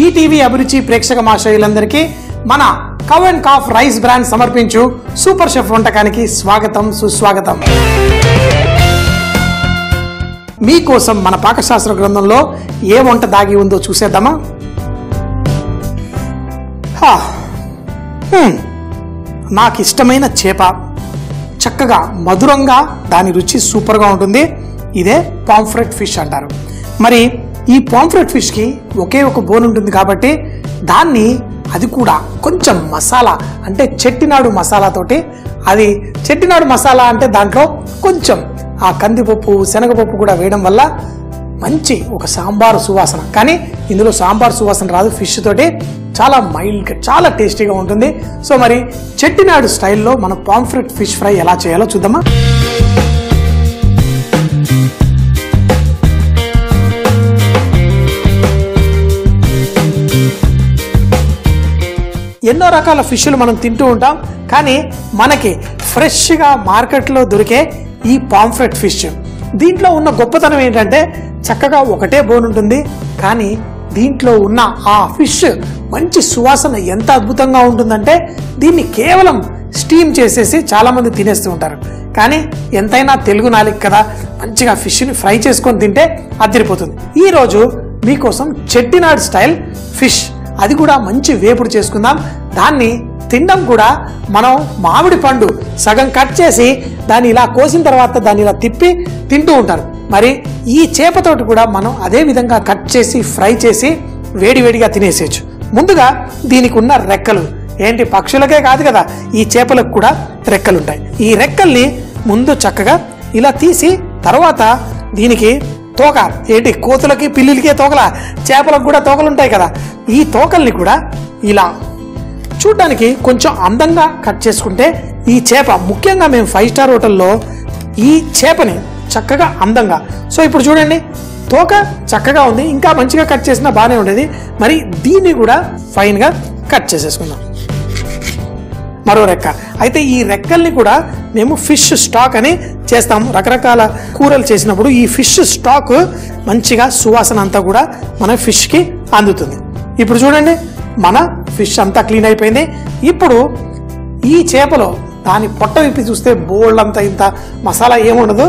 ETV అభిరుచి ప్రేక్షక మాషయులందరికీ మన cow and calf rice brand సమర్పించు సూపర్ షెఫ్ వంటకానికి స్వాగతం సుస్వాగతం. మీకోసం మన పాకశాస్త్ర గ్రంథంలో ఏ వంట దాగి ఉందో చూసేద్దామా? నాకు ఇష్టమైన చేప, చక్కగా మధురంగా దాని రుచి సూపర్గా ఉంటుంది. ఇదే పాంఫ్రెట్ ఫిష్ అంటారు. మరి ఈ పాంఫ్రెట్ ఫిష్కి ఒకే ఒక బోన్ ఉంటుంది కాబట్టి దాన్ని, అది కూడా కొంచెం మసాలా అంటే చెట్టినాడు మసాలాతోటి, అది చెట్టినాడు మసాలా అంటే దాంట్లో కొంచెం ఆ కందిపప్పు శనగపప్పు కూడా వేయడం వల్ల మంచి ఒక సాంబారు సువాసన. కానీ ఇందులో సాంబార్ సువాసన రాదు, ఫిష్ తోటి చాలా మైల్డ్గా చాలా టేస్టీగా ఉంటుంది. సో మరి చెట్టినాడు స్టైల్లో మన పాంఫ్రెట్ ఫిష్ ఫ్రై ఎలా చేయాలో చూద్దామా? ఎన్నో రకాల ఫిష్లు మనం తింటూ ఉంటాం, కానీ మనకి ఫ్రెష్గా మార్కెట్లో దొరికే ఈ పాంఫ్రెట్ ఫిష్, దీంట్లో ఉన్న గొప్పతనం ఏంటంటే చక్కగా ఒకటే బోన్ ఉంటుంది, కానీ దీంట్లో ఉన్న ఆ ఫిష్ మంచి సువాసన ఎంత అద్భుతంగా ఉంటుందంటే దీన్ని కేవలం స్టీమ్ చేసేసి చాలామంది తినేస్తూ ఉంటారు. కానీ ఎంతైనా తెలుగు నాలిక కదా, మంచిగా ఫిష్ని ఫ్రై చేసుకొని తింటే అదిరిపోతుంది. ఈరోజు మీకోసం చెట్టినాడు స్టైల్ ఫిష్, అది కూడా మంచి వేపుడు చేసుకుందాం. దాన్ని తినడం కూడా మనం మామిడి పండు సగం కట్ చేసి దాన్ని ఇలా కోసిన తర్వాత దాన్ని ఇలా తిప్పి తింటూ ఉంటారు. మరి ఈ చేపతోటి కూడా మనం అదే విధంగా కట్ చేసి ఫ్రై చేసి వేడివేడిగా తినేసేయచ్చు. ముందుగా దీనికి ఉన్న రెక్కలు ఏంటి, పక్షులకే కాదు కదా, ఈ చేపలకు కూడా రెక్కలు ఉంటాయి. ఈ రెక్కల్ని ముందు చక్కగా ఇలా తీసి తర్వాత దీనికి తోక, ఏంటి కోతులకి పిల్లులకే తోకల, చేపలకు కూడా తోకలు ఉంటాయి కదా, ఈ తోకల్ని కూడా ఇలా చూడ్డానికి కొంచెం అందంగా కట్ చేసుకుంటే ఈ చేప, ముఖ్యంగా మేము 5 స్టార్ హోటల్లో ఈ చేపని చక్కగా అందంగా, సో ఇప్పుడు చూడండి తోక చక్కగా ఉంది, ఇంకా మంచిగా కట్ చేసినా బాగానే ఉండేది. మరి దీన్ని కూడా ఫైన్గా కట్ చేసేసుకుందాం. మరో రెక్క, అయితే ఈ రెక్కల్ని కూడా మేము ఫిష్ స్టాక్ అని చేస్తాము. రకరకాల కూరలు చేసినప్పుడు ఈ ఫిష్ స్టాక్ మంచిగా సువాసన అంతా కూడా మన ఫిష్కి అందుతుంది. ఇప్పుడు చూడండి మన ఫిష్ అంతా క్లీన్ అయిపోయింది. ఇప్పుడు ఈ చేపలో దాని పొట్ట విప్పి చూస్తే బోల్డ్ అంతా ఇంత మసాలా ఏముండదు,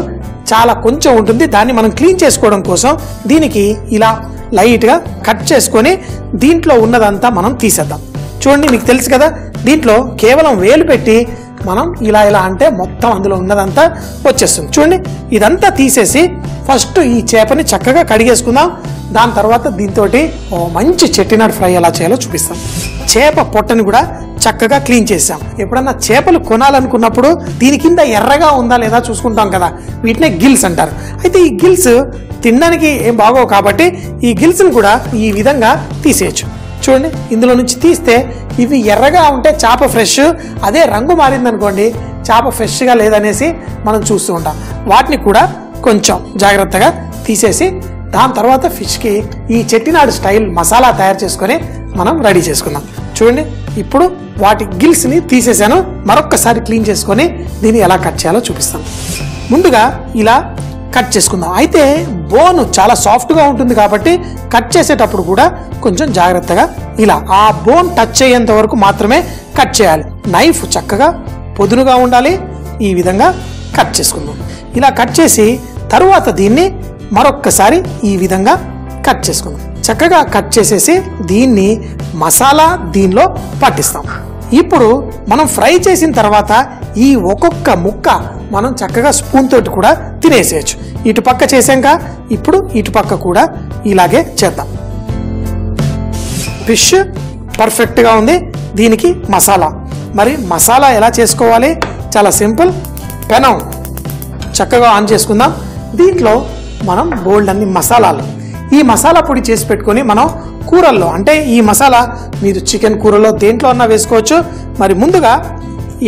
చాలా కొంచెం ఉంటుంది. దాన్ని మనం క్లీన్ చేసుకోవడం కోసం దీనికి ఇలా లైట్గా కట్ చేసుకొని దీంట్లో ఉన్నదంతా మనం తీసేద్దాం. చూడండి, మీకు తెలుసు కదా, దీంట్లో కేవలం వేలు పెట్టి మనం ఇలా ఇలా అంటే మొత్తం అందులో ఉన్నదంతా వచ్చేస్తుంది. చూడండి, ఇదంతా తీసేసి ఫస్ట్ ఈ చేపని చక్కగా కడిగేసుకుందాం. దాని తర్వాత దీంతో మంచి చెట్టినాడు ఫ్రై ఎలా చేయాలో చూపిస్తాం. చేప పొట్టని కూడా చక్కగా క్లీన్ చేసాం. ఎప్పుడన్నా చేపలు కొనాలనుకున్నప్పుడు దీని కింద ఎర్రగా ఉందా లేదా చూసుకుంటాం కదా, వీటినే గిల్స్ అంటారు. అయితే ఈ గిల్స్ తినడానికి ఏం బాగోవు కాబట్టి ఈ గిల్స్ని కూడా ఈ విధంగా తీసేయచ్చు. చూడండి, ఇందులో నుంచి తీస్తే ఇవి ఎర్రగా ఉంటే చేప ఫ్రెష్, అదే రంగు మారిందనుకోండి చేప ఫ్రెష్గా లేదనేసి మనం చూస్తూ ఉంటాం. వాటిని కూడా కొంచెం జాగ్రత్తగా తీసేసి దాని తర్వాత ఫిష్కి ఈ చెట్టినాడు స్టైల్ మసాలా తయారు చేసుకొని మనం రెడీ చేసుకుందాం. చూడండి, ఇప్పుడు వాటి గిల్స్ని తీసేసాను. మరొక్కసారి క్లీన్ చేసుకొని దీన్ని ఎలా కట్ చేయాలో చూపిస్తాను. ముందుగా ఇలా కట్ చేసుకుందాం. అయితే బోన్ చాలా సాఫ్ట్గా ఉంటుంది కాబట్టి కట్ చేసేటప్పుడు కూడా కొంచెం జాగ్రత్తగా ఇలా ఆ బోన్ టచ్ అయ్యేంత వరకు మాత్రమే కట్ చేయాలి. నైఫ్ చక్కగా పొదునుగా ఉండాలి. ఈ విధంగా కట్ చేసుకుందాం. ఇలా కట్ చేసి తరువాత దీన్ని మరొక్కసారి ఈ విధంగా కట్ చేసుకుందాం. చక్కగా కట్ చేసేసి దీన్ని మసాలా దీనిలో పట్టిస్తాం. ఇప్పుడు మనం ఫ్రై చేసిన తర్వాత ఈ ఒక్కొక్క ముక్క మనం చక్కగా స్పూన్ తోటి కూడా తినేసేయచ్చు. ఇటు పక్క చేసాక ఇప్పుడు ఇటు పక్క కూడా ఇలాగే చేద్దాం. ఫిష్ పర్ఫెక్ట్గా ఉంది. దీనికి మసాలా, మరి మసాలా ఎలా చేసుకోవాలి? చాలా సింపుల్. పెనం చక్కగా ఆన్ చేసుకుందాం. దీంట్లో మనం బోల్డ్ అన్ని మసాలాలు, ఈ మసాలా పొడి చేసి పెట్టుకొని మనం కూరల్లో, అంటే ఈ మసాలా మీరు చికెన్ కూరలో దేంట్లో అన్నా వేసుకోవచ్చు. మరి ముందుగా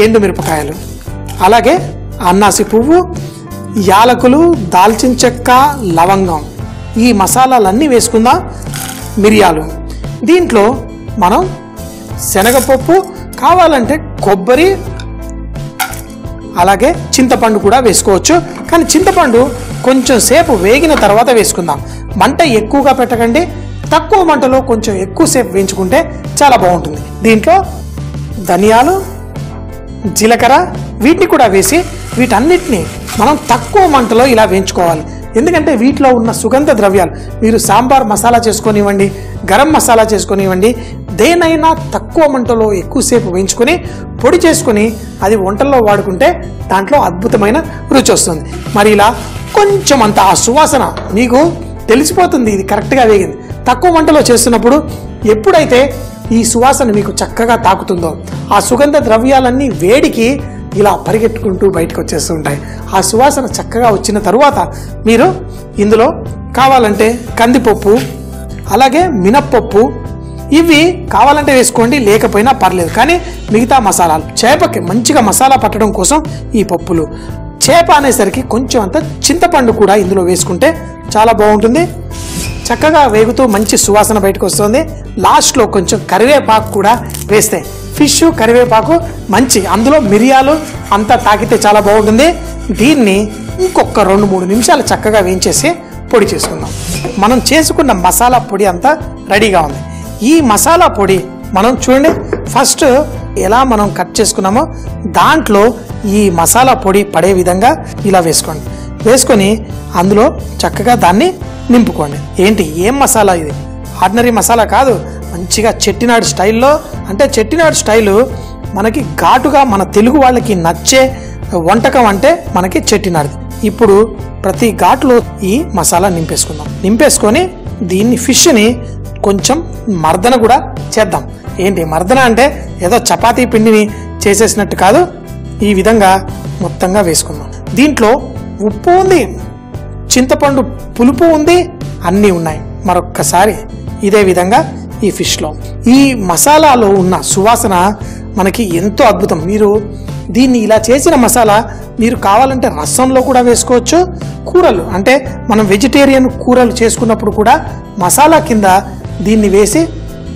ఎండుమిరపకాయలు, అలాగే అన్నాసి పువ్వు, యాలకులు, దాల్చిన చెక్క, లవంగం, ఈ మసాలాలన్నీ వేసుకుందాం. మిరియాలు, దీంట్లో మనం శనగపప్పు, కావాలంటే కొబ్బరి, అలాగే చింతపండు కూడా వేసుకోవచ్చు. కానీ చింతపండు కొంచెం సేపు వేగిన తర్వాత వేసుకుందాం. మంట ఎక్కువగా పెట్టకండి, తక్కువ మంటలో కొంచెం ఎక్కువసేపు వేయించుకుంటే చాలా బాగుంటుంది. దీంట్లో ధనియాలు, జీలకర్ర వీటిని కూడా వేసి వీటన్నిటిని మనం తక్కువ మంటలో ఇలా వేయించుకోవాలి. ఎందుకంటే వీటిలో ఉన్న సుగంధ ద్రవ్యాలు మీరు సాంబార్ మసాలా చేసుకొనివ్వండి, గరం మసాలా చేసుకొనివ్వండి, దేనైనా తక్కువ మంటలో ఎక్కువసేపు వేయించుకొని పొడి చేసుకొని అది వంటల్లో వాడుకుంటే దాంట్లో అద్భుతమైన రుచి వస్తుంది. మరి ఇలా కొంచెం అంత ఆ సువాసన మీకు తెలిసిపోతుంది ఇది కరెక్ట్గా వేగింది. తక్కువ మంటలో చేస్తున్నప్పుడు ఎప్పుడైతే ఈ సువాసన మీకు చక్కగా తాకుతుందో ఆ సుగంధ ద్రవ్యాలన్నీ వేడికి ఇలా పరిగెట్టుకుంటూ బయటకు వచ్చేస్తుంటాయి. ఆ సువాసన చక్కగా వచ్చిన తరువాత మీరు ఇందులో కావాలంటే కందిపప్పు, అలాగే మినప్పప్పు ఇవి కావాలంటే వేసుకోండి, లేకపోయినా పర్లేదు. కానీ మిగతా మసాలాలు చేపకి మంచిగా మసాలా పట్టడం కోసం ఈ పప్పులు, చేప అనేసరికి కొంచెం అంత చింతపండు కూడా ఇందులో వేసుకుంటే చాలా బాగుంటుంది. చక్కగా వేగుతూ మంచి సువాసన బయటకు వస్తుంది. లాస్ట్లో కొంచెం కరివేపాకు కూడా వేస్తే ఫిష్ కరివేపాకు మంచి అందులో మిరియాలు అంతా తాకితే చాలా బాగుంటుంది. దీన్ని ఇంకొక 2-3 నిమిషాలు చక్కగా వేయించేసి పొడి చేసుకుందాం. మనం చేసుకున్న మసాలా పొడి అంతా రెడీగా ఉంది. ఈ మసాలా పొడి మనం చూడండి ఫస్ట్ ఎలా మనం కట్ చేసుకున్నామో దాంట్లో ఈ మసాలా పొడి పడే విధంగా ఇలా వేసుకోండి. వేసుకొని అందులో చక్కగా దాన్ని నింపుకోండి. ఏంటి ఏం మసాలా ఇది? ఆర్డినరీ మసాలా కాదు, మంచిగా చెట్టినాడు స్టైల్లో. అంటే చెట్టినాడు స్టైలు మనకి ఘాటుగా మన తెలుగు వాళ్ళకి నచ్చే వంటకం అంటే మనకి చెట్టినాడు. ఇప్పుడు ప్రతి ఘాట్లో ఈ మసాలా నింపేసుకుందాం. నింపేసుకొని దీన్ని ఫిష్ని కొంచెం మర్దన కూడా చేద్దాం. ఏంటి మర్దన అంటే ఏదో చపాతీ పిండిని చేసేసినట్టు కాదు, ఈ విధంగా మొత్తంగా వేసుకుందాం. దీంట్లో ఉప్పు ఉంది, చింతపండు పులుపు ఉంది, అన్నీ ఉన్నాయి. మరొక్కసారి ఇదే విధంగా ఈ ఫిష్లో ఈ మసాలాలో ఉన్న సువాసన మనకి ఎంతో అద్భుతం. మీరు దీన్ని ఇలా చేసిన మసాలా మీరు కావాలంటే రసంలో కూడా వేసుకోవచ్చు. కూరలు అంటే మనం వెజిటేరియన్ కూరలు చేసుకున్నప్పుడు కూడా మసాలా కింద దీన్ని వేసి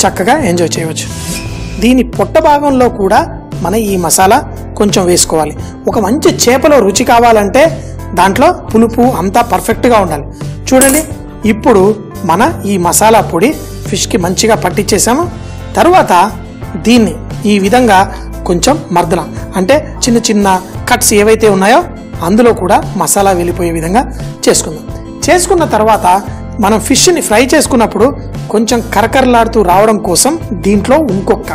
చక్కగా ఎంజాయ్ చేయవచ్చు. దీని పొట్ట భాగంలో కూడా మన ఈ మసాలా కొంచెం వేసుకోవాలి. ఒక మంచి చేపలో రుచి కావాలంటే దాంట్లో పులుపు అంతా పర్ఫెక్ట్గా ఉండాలి. చూడండి ఇప్పుడు మన ఈ మసాలా పొడి ఫిష్కి మంచిగా పట్టించేసాము. తరువాత దీన్ని ఈ విధంగా కొంచెం మర్దన అంటే చిన్న చిన్న కట్స్ ఏవైతే ఉన్నాయో అందులో కూడా మసాలా వెళ్ళిపోయే విధంగా చేసుకుందాం. చేసుకున్న తర్వాత మనం ఫిష్ని ఫ్రై చేసుకున్నప్పుడు కొంచెం కరకరలాడుతూ రావడం కోసం దీంట్లో ఇంకొక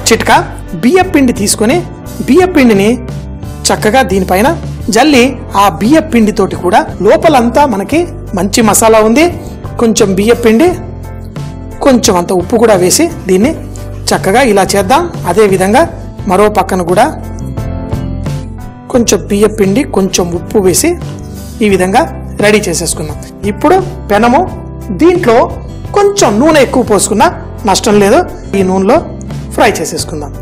చిట్కా బియ్యం పిండి తీసుకొని బియ్యం పిండిని చక్కగా దీనిపైన జల్లి ఆ బియ్యం పిండితోటి కూడా లోపలంతా మనకి మంచి మసాలా ఉంది. కొంచెం బియ్యం పిండి, కొంచెం అంత ఉప్పు కూడా వేసి దీన్ని చక్కగా ఇలా చేద్దాం. అదే విధంగా మరో పక్కన కూడా కొంచెం బియ్యం పిండి, కొంచెం ఉప్పు వేసి ఈ విధంగా రెడీ చేసేసుకుందాం. ఇప్పుడు పెనము, దీంట్లో కొంచెం నూనె ఎక్కువ పోసుకున్నా నష్టం లేదు. ఈ నూనెలో ఫ్రై చేసేసుకుందాం.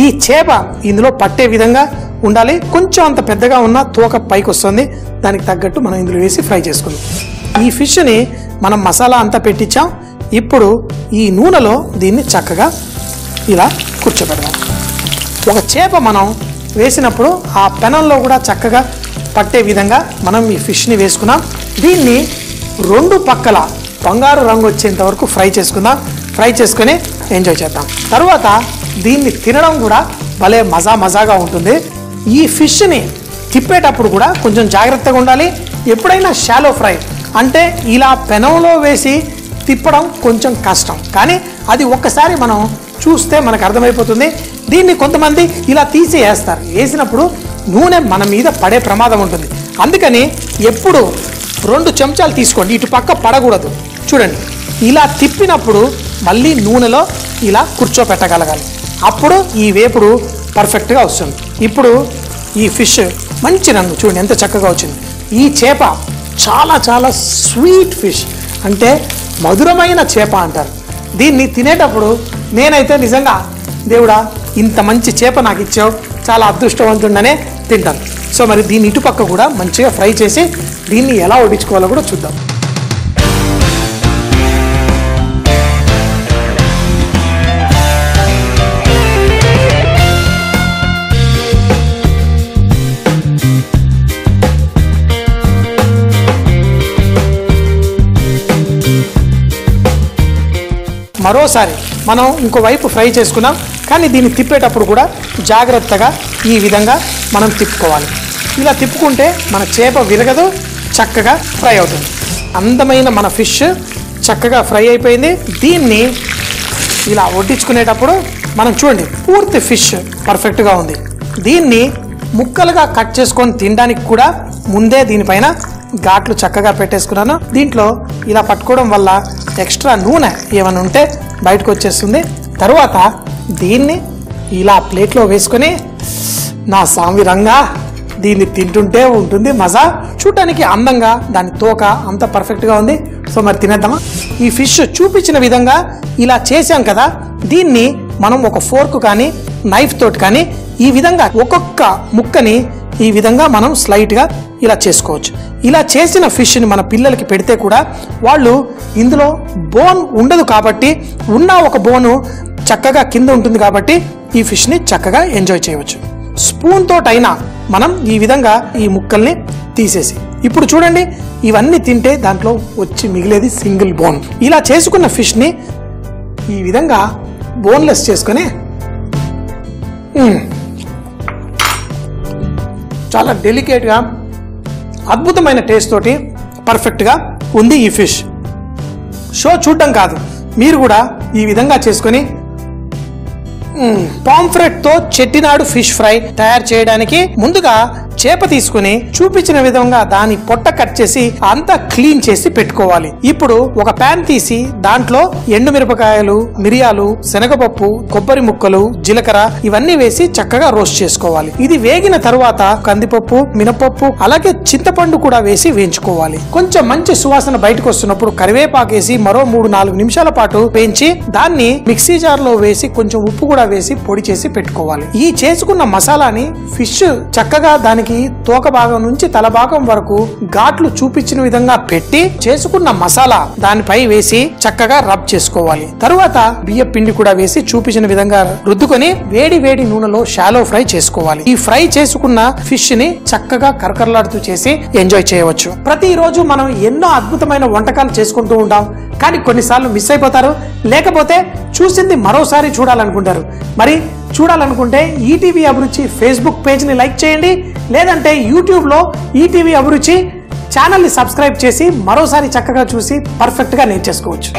ఈ చేప ఇందులో పట్టే విధంగా ఉండాలి. కొంచెం అంత పెద్దగా ఉన్న తోక పైకి వస్తుంది, దానికి తగ్గట్టు మనం ఇందులో వేసి ఫ్రై చేసుకుందాం. ఈ ఫిష్ని మనం మసాలా అంతా పెట్టించాం. ఇప్పుడు ఈ నూనెలో దీన్ని చక్కగా ఇలా కూర్చోబెడదాం. ఒక చేప మనం వేసినప్పుడు ఆ పెనంలో కూడా చక్కగా పట్టే విధంగా మనం ఈ ఫిష్ని వేసుకున్నాం. దీన్ని 2 పక్కల బంగారు రంగు వచ్చేంత వరకు ఫ్రై చేసుకుందాం. ఫ్రై చేసుకొని ఎంజాయ్ చేద్దాం. తర్వాత దీన్ని తినడం కూడా భలే మజాగా ఉంటుంది. ఈ ఫిష్ని తిప్పేటప్పుడు కూడా కొంచెం జాగ్రత్తగా ఉండాలి. ఎప్పుడైనా షాలో ఫ్రై అంటే ఇలా పెనంలో వేసి తిప్పడం కొంచెం కష్టం, కానీ అది ఒక్కసారి మనం చూస్తే మనకు అర్థమైపోతుంది. దీన్ని కొంతమంది ఇలా తీసి వేస్తారు. వేసినప్పుడు నూనె మన మీద పడే ప్రమాదం ఉంటుంది. అందుకని ఎప్పుడు 2 చెంచాలు తీసుకోండి, ఇటు పక్క పడకూడదు. చూడండి ఇలా తిప్పినప్పుడు మళ్ళీ నూనెలో ఇలా కూర్చోపెట్టగలగాలి. అప్పుడు ఈ వేపుడు పర్ఫెక్ట్గా వస్తుంది. ఇప్పుడు ఈ ఫిష్ మంచి రంగు చూడండి ఎంత చక్కగా వచ్చింది. ఈ చేప చాలా చాలా స్వీట్ ఫిష్, అంటే మధురమైన చేప అంటారు. దీన్ని తినేటప్పుడు నేనైతే నిజంగా దేవుడా ఇంత మంచి చేప నాకు ఇచ్చావు, చాలా అదృష్టవంతుండనే తింటాను. సో మరి దీని ఇటుపక్క కూడా మంచిగా ఫ్రై చేసి దీన్ని ఎలా వడ్డించుకోవాలో కూడా చూద్దాం. మరోసారి మనం ఇంకోవైపు ఫ్రై చేసుకున్నాం, కానీ దీన్ని తిప్పేటప్పుడు కూడా జాగ్రత్తగా ఈ విధంగా మనం తిప్పుకోవాలి. ఇలా తిప్పుకుంటే మన చేప విరగదు, చక్కగా ఫ్రై అవుతుంది. అందమైన మన ఫిష్ చక్కగా ఫ్రై అయిపోయింది. దీన్ని ఇలా వడ్డించుకునేటప్పుడు మనం చూడండి, పూర్తి ఫిష్ పర్ఫెక్ట్గా ఉంది. దీన్ని ముక్కలుగా కట్ చేసుకొని తినడానికి కూడా ముందే దీనిపైన ఘాట్లు చక్కగా పెట్టేసుకున్నాను. దీంట్లో ఇలా పట్టుకోవడం వల్ల ఎక్స్ట్రా నూనె ఏమైనా ఉంటే బయటకు వచ్చేస్తుంది. తరువాత దీన్ని ఇలా ప్లేట్లో వేసుకొని నా సామిరంగా దీన్ని తింటుంటే ఉంటుంది మజా. చూడటానికి అందంగా దాని తోక అంత పర్ఫెక్ట్గా ఉంది. సో మరి తినేద్దామా? ఈ ఫిష్ చూపించిన విధంగా ఇలా చేసాం కదా, దీన్ని మనం ఒక ఫోర్క్ కానీ నైఫ్ తోటి కానీ ఈ విధంగా ఒక్కొక్క ముక్కని ఈ విధంగా మనం స్లైట్గా ఇలా చేసుకోవచ్చు. ఇలా చేసిన ఫిష్ని మన పిల్లలకి పెడితే కూడా వాళ్ళు ఇందులో బోన్ ఉండదు కాబట్టి, ఉన్న ఒక బోను చక్కగా కింద ఉంటుంది కాబట్టి ఈ ఫిష్ని చక్కగా ఎంజాయ్ చేయవచ్చు. స్పూన్ తోటైనా మనం ఈ విధంగా ఈ ముక్కల్ని తీసేసి, ఇప్పుడు చూడండి ఇవన్నీ తింటే దాంట్లో వచ్చి మిగిలేది సింగిల్ బోన్. ఇలా చేసుకున్న ఫిష్ని ఈ విధంగా బోన్లెస్ చేసుకొని చాలా డెలికేట్గా అద్భుతమైన టేస్ట్ తోటి పర్ఫెక్ట్గా ఉంది ఈ ఫిష్. షో చూడటం కాదు, మీరు కూడా ఈ విధంగా చేసుకొని పాంఫ్రెట్ తో చెట్టినాడు ఫిష్ ఫ్రై తయారు చేయడానికి ముందుగా చేప తీసుకుని చూపించిన విధంగా దాని పొట్ట కట్ చేసి అంతా క్లీన్ చేసి పెట్టుకోవాలి. ఇప్పుడు ఒక ప్యాన్ తీసి దాంట్లో ఎండుమిరపకాయలు, మిరియాలు, శనగపప్పు, కొబ్బరి ముక్కలు, జీలకర్ర ఇవన్నీ వేసి చక్కగా రోస్ట్ చేసుకోవాలి. ఇది వేగిన తరువాత కందిపప్పు, మినపప్పు అలాగే చింతపండు కూడా వేసి వేయించుకోవాలి. కొంచెం మంచి సువాసన బయటకు వస్తున్నప్పుడు కరివేపాకు వేసి మరో 3-4 నిమిషాల పాటు వేయించి దాన్ని మిక్సీ జార్ లో వేసి కొంచెం ఉప్పు కూడా వేసి పొడి చేసి పెట్టుకోవాలి. ఈ చేసుకున్న మసాలాని ఫిష్ చక్కగా దానికి తోక భాగం నుంచి తల భాగం వరకు ఘాట్లు చూపించిన విధంగా పెట్టి చేసుకున్న మసాలా దానిపై వేసి చక్కగా రబ్ చేసుకోవాలి. తరువాత బియ్య పిండి కూడా వేసి చూపించిన విధంగా రుద్దుకొని వేడి వేడి నూనెలో షాలో ఫ్రై చేసుకోవాలి. ఈ ఫ్రై చేసుకున్న ఫిష్ ని చక్కగా కరకరలాడుతూ చేసి ఎంజాయ్ చేయవచ్చు. ప్రతిరోజు మనం ఎన్నో అద్భుతమైన వంటకాలు చేసుకుంటూ ఉంటాం, కానీ కొన్నిసార్లు మిస్ అయిపోతారు, లేకపోతే చూసింది మరోసారి చూడాలనుకుంటారు. మరి చూడాలనుకుంటే ఈటీవీ అభిరుచి ఫేస్బుక్ పేజ్ని లైక్ చేయండి, లేదంటే యూట్యూబ్లో ఈటీవీ అభిరుచి ఛానల్ని సబ్స్క్రైబ్ చేసి మరోసారి చక్కగా చూసి పర్ఫెక్ట్గా నేర్చేసుకోవచ్చు.